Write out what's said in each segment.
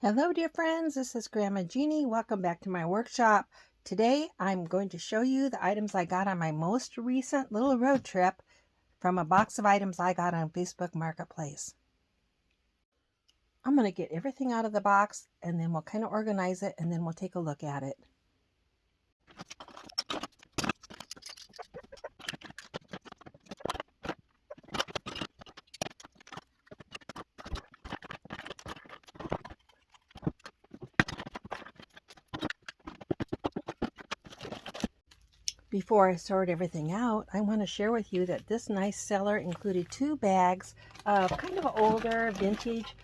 Hello dear friends, this is Grandma Jeannie. Welcome back to my workshop. Today I'm going to show you the items I got on my most recent little road trip from a box of items I got on Facebook Marketplace. I'm going to get everything out of the box and then we'll kind of organize it and then we'll take a look at it. Before I sort everything out, I want to share with you that this nice seller included 2 bags of kind of older vintage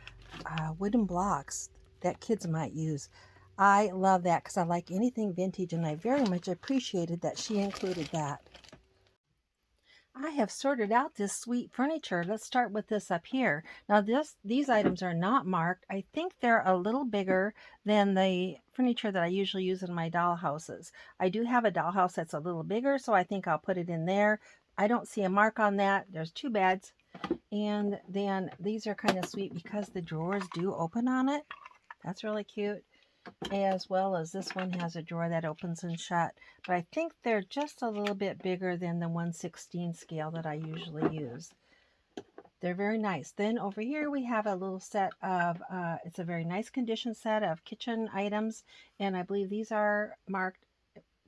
wooden blocks that kids might use. I love that because I like anything vintage, and I very much appreciated that she included that. I have sorted out this sweet furniture. Let's start with this up here. Now these items are not marked. I think they're a little bigger than the furniture that I usually use in my dollhouses. I do have a dollhouse that's a little bigger, so I think I'll put it in there. I don't see a mark on that. There's 2 beds. And then these are kind of sweet because the drawers do open on it. That's really cute. As well as this one has a drawer that opens and shut. But I think they're just a little bit bigger than the 1/16 scale that I usually use. They're very nice. Then over here we have a little set of, it's a very nice condition set of kitchen items. And I believe these are marked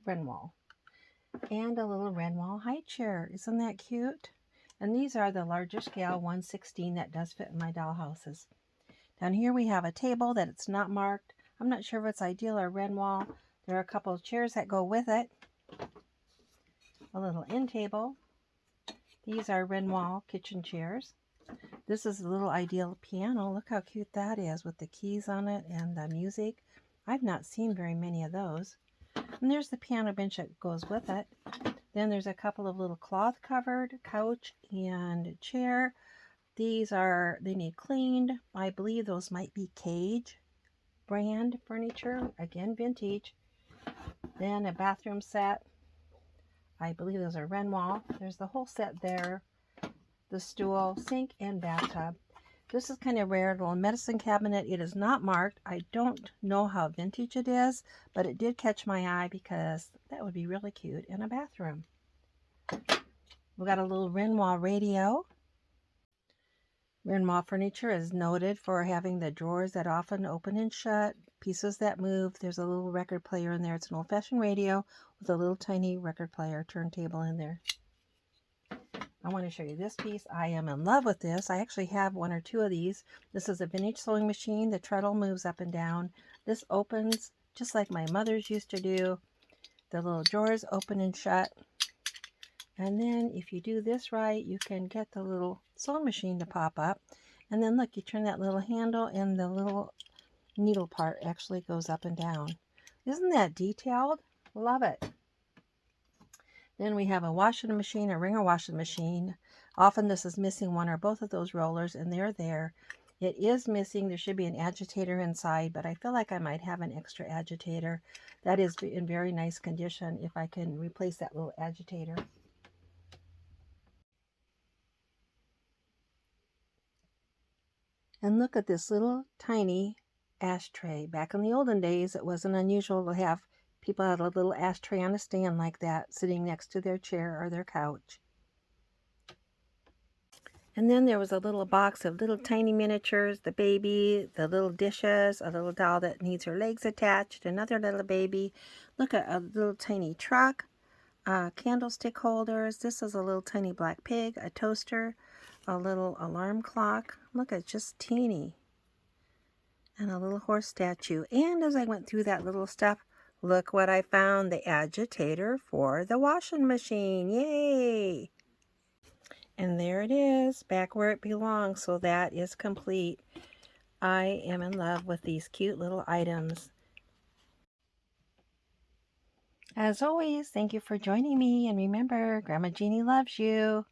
Renwall. And a little Renwall high chair. Isn't that cute? And these are the larger scale 1/16 that does fit in my dollhouses. Down here we have a table that it's not marked. I'm not sure if it's Ideal or Renwall. There are a couple of chairs that go with it. A little end table. These are Renwall kitchen chairs. This is a little Ideal piano. Look how cute that is with the keys on it and the music. I've not seen very many of those. And there's the piano bench that goes with it. Then there's a couple of little cloth covered couch and chair. They need cleaned. I believe those might be Cage brand furniture, again vintage. Then a bathroom set. I believe those are Renwall. There's the whole set there. The stool, sink, and bathtub. This is kind of rare, little medicine cabinet. It is not marked. I don't know how vintage it is, but it did catch my eye because that would be really cute in a bathroom. We've got a little Renwall radio. Renwall furniture is noted for having the drawers that often open and shut, pieces that move. There's a little record player in there. It's an old-fashioned radio with a little tiny record player turntable in there. I want to show you this piece. I am in love with this. I actually have 1 or 2 of these. This is a vintage sewing machine. The treadle moves up and down. This opens just like my mother's used to do. The little drawers open and shut. And then if you do this right, you can get the little sewing machine to pop up. And then look, you turn that little handle and the little needle part actually goes up and down. Isn't that detailed? Love it. Then we have a washing machine, a wringer washing machine. Often this is missing 1 or both of those rollers, and they're there. It is missing. There should be an agitator inside, but I feel like I might have an extra agitator. That is in very nice condition if I can replace that little agitator. And look at this little tiny ashtray. Back in the olden days, it wasn't unusual to have people have a little ashtray on a stand like that sitting next to their chair or their couch. And then there was a little box of little tiny miniatures, the baby, the little dishes, a little doll that needs her legs attached, another little baby. Look at a little tiny truck, candlestick holders. This is a little tiny black pig, a toaster, a little alarm clock. Look, it's just teeny. And a little horse statue. And as I went through that little stuff, look what I found, the agitator for the washing machine. Yay! And there it is, back where it belongs. So that is complete. I am in love with these cute little items. As always, thank you for joining me. And remember, Grandma Jeannie loves you.